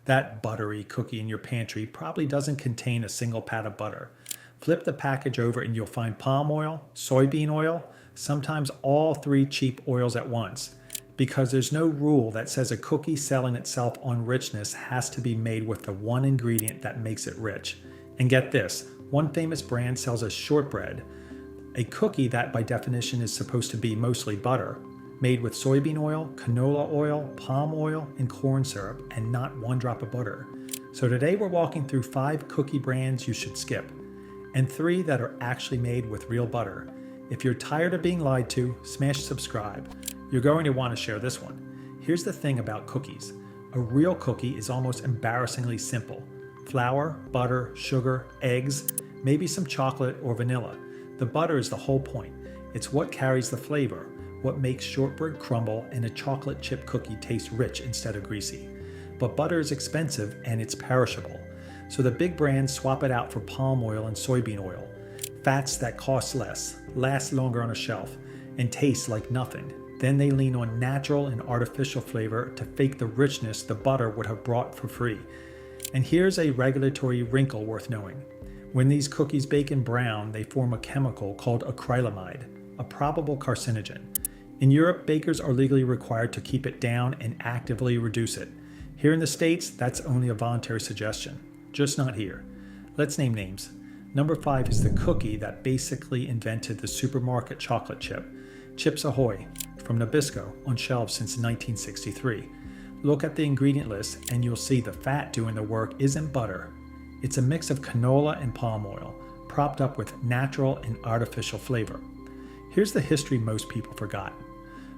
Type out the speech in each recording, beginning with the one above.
That buttery cookie in your pantry probably doesn't contain a single pat of butter. Flip the package over and you'll find palm oil, soybean oil, sometimes all three cheap oils at once. Because there's no rule that says a cookie selling itself on richness has to be made with the one ingredient that makes it rich. And get this, one famous brand sells a shortbread, a cookie that by definition is supposed to be mostly butter, made with soybean oil, canola oil, palm oil, and corn syrup, and not one drop of butter. So today we're walking through 5 cookie brands you should skip, and 3 that are actually made with real butter. If you're tired of being lied to, smash subscribe. You're going to want to share this one. Here's the thing about cookies. A real cookie is almost embarrassingly simple. Flour, butter, sugar, eggs, maybe some chocolate or vanilla. The butter is the whole point. It's what carries the flavor, what makes shortbread crumble and a chocolate chip cookie taste rich instead of greasy. But butter is expensive and it's perishable. So the big brands swap it out for palm oil and soybean oil. Fats that cost less, last longer on a shelf, and taste like nothing. Then they lean on natural and artificial flavor to fake the richness the butter would have brought for free. And here's a regulatory wrinkle worth knowing. When these cookies bake in brown, they form a chemical called acrylamide, a probable carcinogen. In Europe, bakers are legally required to keep it down and actively reduce it. Here in the States, that's only a voluntary suggestion. Just not here. Let's name names. Number 5 is the cookie that basically invented the supermarket chocolate chip, Chips Ahoy, from Nabisco, on shelves since 1963. Look at the ingredient list and you'll see the fat doing the work isn't butter. It's a mix of canola and palm oil, propped up with natural and artificial flavor. Here's the history most people forgot.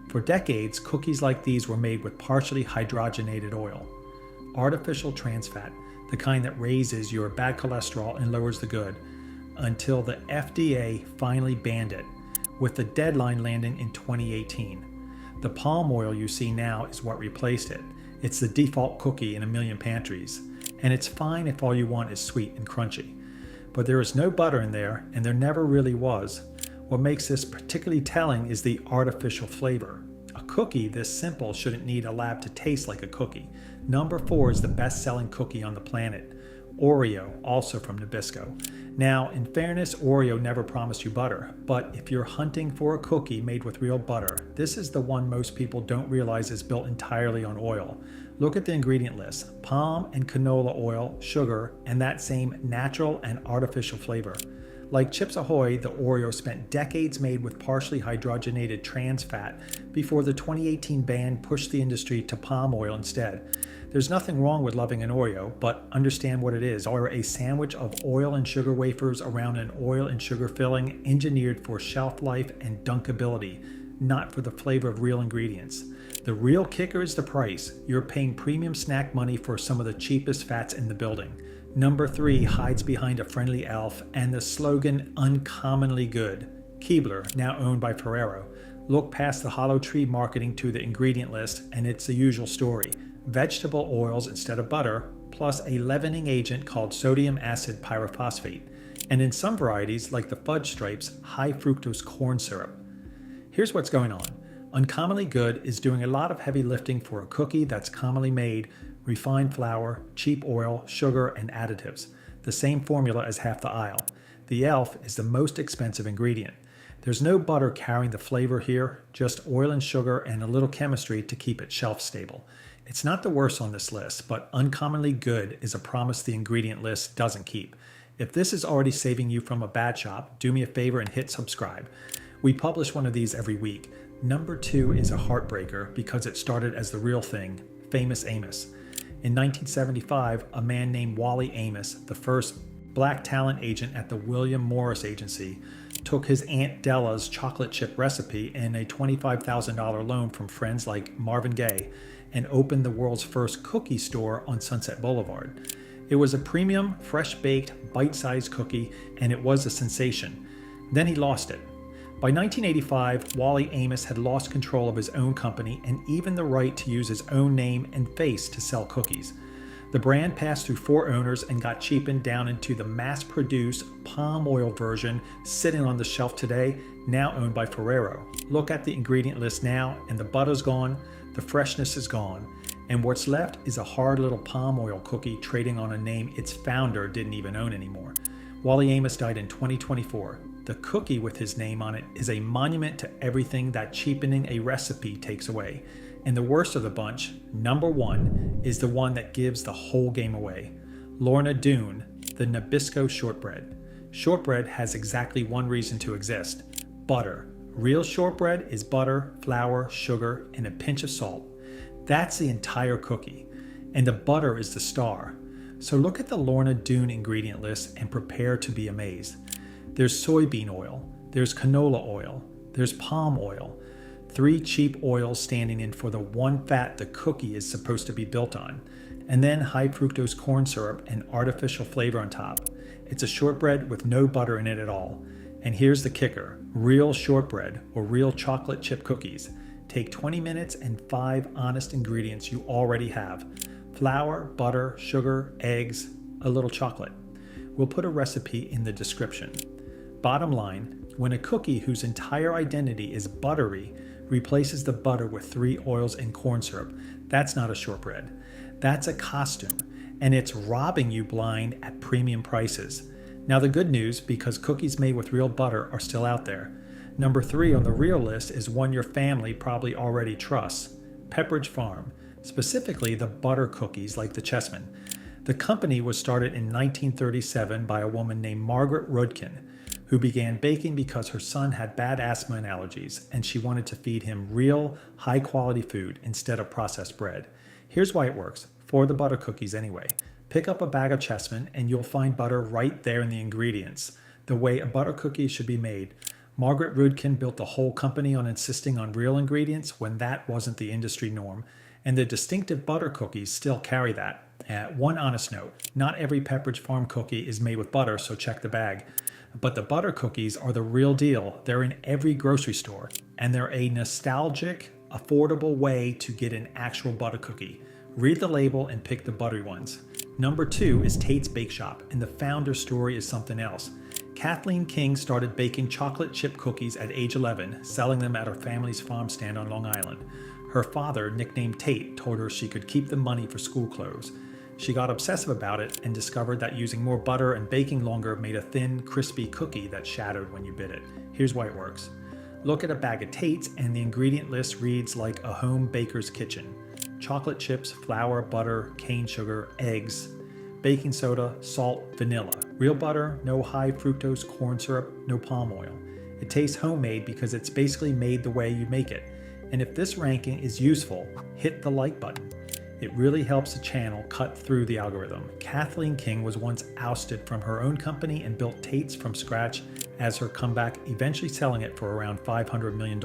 For decades, cookies like these were made with partially hydrogenated oil, artificial trans fat, the kind that raises your bad cholesterol and lowers the good, until the FDA finally banned it, with the deadline landing in 2018. The palm oil you see now is what replaced it. It's the default cookie in a million pantries, and it's fine if all you want is sweet and crunchy. But there is no butter in there, and there never really was. What makes this particularly telling is the artificial flavor. A cookie this simple shouldn't need a lab to taste like a cookie. Number 4 is the best-selling cookie on the planet, Oreo, also from Nabisco. Now, in fairness, Oreo never promised you butter, but if you're hunting for a cookie made with real butter, this is the one most people don't realize is built entirely on oil. Look at the ingredient list: palm and canola oil, sugar, and that same natural and artificial flavor. Like Chips Ahoy, the Oreo spent decades made with partially hydrogenated trans fat before the 2018 ban pushed the industry to palm oil instead. There's nothing wrong with loving an Oreo, but understand what it is, or a sandwich of oil and sugar wafers around an oil and sugar filling engineered for shelf life and dunkability, not for the flavor of real ingredients. The real kicker is the price. You're paying premium snack money for some of the cheapest fats in the building. Number 3 hides behind a friendly elf and the slogan uncommonly good. Keebler, now owned by Ferrero. Look past the hollow tree marketing to the ingredient list and it's the usual story. Vegetable oils instead of butter, plus a leavening agent called sodium acid pyrophosphate. And in some varieties, like the fudge stripes, high fructose corn syrup. Here's what's going on. Uncommonly Good is doing a lot of heavy lifting for a cookie that's commonly made: refined flour, cheap oil, sugar, and additives. The same formula as half the aisle. The elf is the most expensive ingredient. There's no butter carrying the flavor here, just oil and sugar and a little chemistry to keep it shelf stable. It's not the worst on this list, but uncommonly good is a promise the ingredient list doesn't keep. If this is already saving you from a bad shop, do me a favor and hit subscribe. We publish one of these every week. Number 2 is a heartbreaker because it started as the real thing, Famous Amos. In 1975, a man named Wally Amos, the first black talent agent at the William Morris Agency, took his Aunt Della's chocolate chip recipe and a $25,000 loan from friends like Marvin Gaye and opened the world's first cookie store on Sunset Boulevard. It was a premium, fresh-baked, bite-sized cookie, and it was a sensation. Then he lost it. By 1985, Wally Amos had lost control of his own company and even the right to use his own name and face to sell cookies. The brand passed through 4 owners and got cheapened down into the mass-produced palm oil version sitting on the shelf today, now owned by Ferrero. Look at the ingredient list now and the butter's gone, the freshness is gone, And what's left is a hard little palm oil cookie trading on a name its founder didn't even own anymore. Wally Amos died in 2024. The cookie with his name on it is a monument to everything that cheapening a recipe takes away. And the worst of the bunch, number 1, is the one that gives the whole game away. Lorna Doone, the Nabisco shortbread. Shortbread has exactly one reason to exist: butter. Real shortbread is butter, flour, sugar, and a pinch of salt. That's the entire cookie. And the butter is the star. So look at the Lorna Doone ingredient list and prepare to be amazed. There's soybean oil, there's canola oil, there's palm oil, 3 cheap oils standing in for the one fat the cookie is supposed to be built on, and then high fructose corn syrup and artificial flavor on top. It's a shortbread with no butter in it at all. And here's the kicker: real shortbread or real chocolate chip cookies take 20 minutes and 5 honest ingredients you already have: flour, butter, sugar, eggs, a little chocolate. We'll put a recipe in the description. Bottom line, when a cookie whose entire identity is buttery replaces the butter with 3 oils and corn syrup, that's not a shortbread. That's a costume, and it's robbing you blind at premium prices. Now the good news, because cookies made with real butter are still out there. Number 3 on the real list is one your family probably already trusts: Pepperidge Farm, specifically the butter cookies like the Chessman. The company was started in 1937 by a woman named Margaret Rudkin, who began baking because her son had bad asthma and allergies, and she wanted to feed him real, high-quality food instead of processed bread. Here's why it works, for the butter cookies anyway. Pick up a bag of Chessman and you'll find butter right there in the ingredients, the way a butter cookie should be made. Margaret Rudkin built the whole company on insisting on real ingredients when that wasn't the industry norm, and the distinctive butter cookies still carry that. One honest note, not every Pepperidge Farm cookie is made with butter, so check the bag. But the butter cookies are the real deal. They're in every grocery store, and they're a nostalgic, affordable way to get an actual butter cookie. Read the label and pick the buttery ones. Number 2 is Tate's Bake Shop, and the founder's story is something else. Kathleen King started baking chocolate chip cookies at age 11, selling them at her family's farm stand on Long Island. Her father, nicknamed Tate, told her she could keep the money for school clothes. She got obsessive about it and discovered that using more butter and baking longer made a thin, crispy cookie that shattered when you bit it. Here's why it works. Look at a bag of Tate's and the ingredient list reads like a home baker's kitchen. Chocolate chips, flour, butter, cane sugar, eggs, baking soda, salt, vanilla. Real butter, no high fructose corn syrup, no palm oil. It tastes homemade because it's basically made the way you make it. And if this ranking is useful, hit the like button. It really helps the channel cut through the algorithm. Kathleen King was once ousted from her own company and built Tate's from scratch as her comeback, eventually selling it for around $500 million.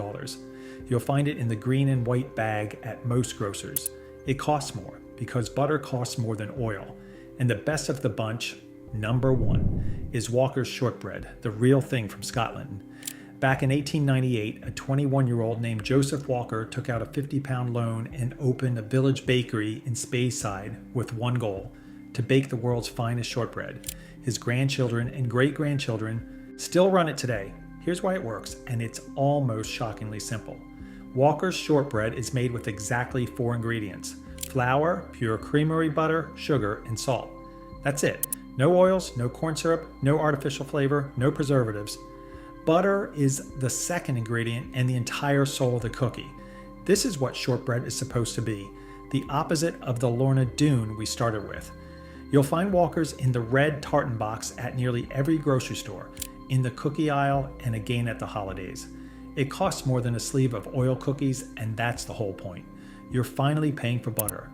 You'll find it in the green and white bag at most grocers. It costs more because butter costs more than oil. And the best of the bunch, number 1, is Walker's Shortbread, the real thing from Scotland. Back in 1898, a 21-year-old named Joseph Walker took out a 50-pound loan and opened a village bakery in Speyside with one goal: to bake the world's finest shortbread. His grandchildren and great-grandchildren still run it today. Here's why it works, and it's almost shockingly simple. Walker's Shortbread is made with exactly 4 ingredients: flour, pure creamery butter, sugar, and salt. That's it. No oils, no corn syrup, no artificial flavor, no preservatives. Butter is the second ingredient and the entire soul of the cookie. This is what shortbread is supposed to be, the opposite of the Lorna Doone we started with. You'll find Walker's in the red tartan box at nearly every grocery store, in the cookie aisle, and again at the holidays. It costs more than a sleeve of oil cookies, and that's the whole point. You're finally paying for butter.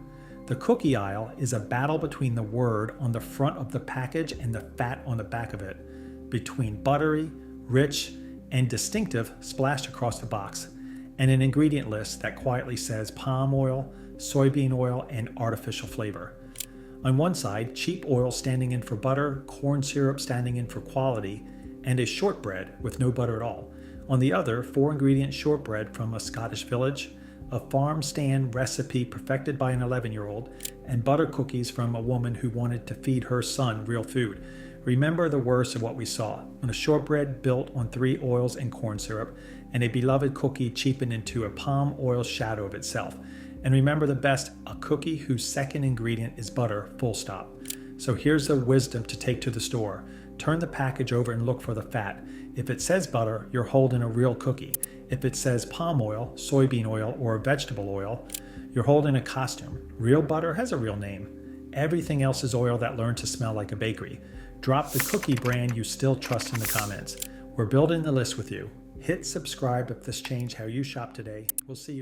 The cookie aisle is a battle between the word on the front of the package and the fat on the back of it, between buttery, rich, and distinctive splashed across the box, and an ingredient list that quietly says palm oil, soybean oil, and artificial flavor. On one side, cheap oil standing in for butter, corn syrup standing in for quality, and a shortbread with no butter at all. On the other, 4-ingredient shortbread from a Scottish village, a farm stand recipe perfected by an 11-year-old, and butter cookies from a woman who wanted to feed her son real food. Remember the worst of what we saw, when a shortbread built on 3 oils and corn syrup, and a beloved cookie cheapened into a palm oil shadow of itself. And remember the best, a cookie whose second ingredient is butter, full stop. So here's the wisdom to take to the store. Turn the package over and look for the fat. If it says butter, you're holding a real cookie. If it says palm oil, soybean oil, or vegetable oil, you're holding a costume. Real butter has a real name. Everything else is oil that learned to smell like a bakery. Drop the cookie brand you still trust in the comments. We're building the list with you. Hit subscribe if this changed how you shop today. We'll see you.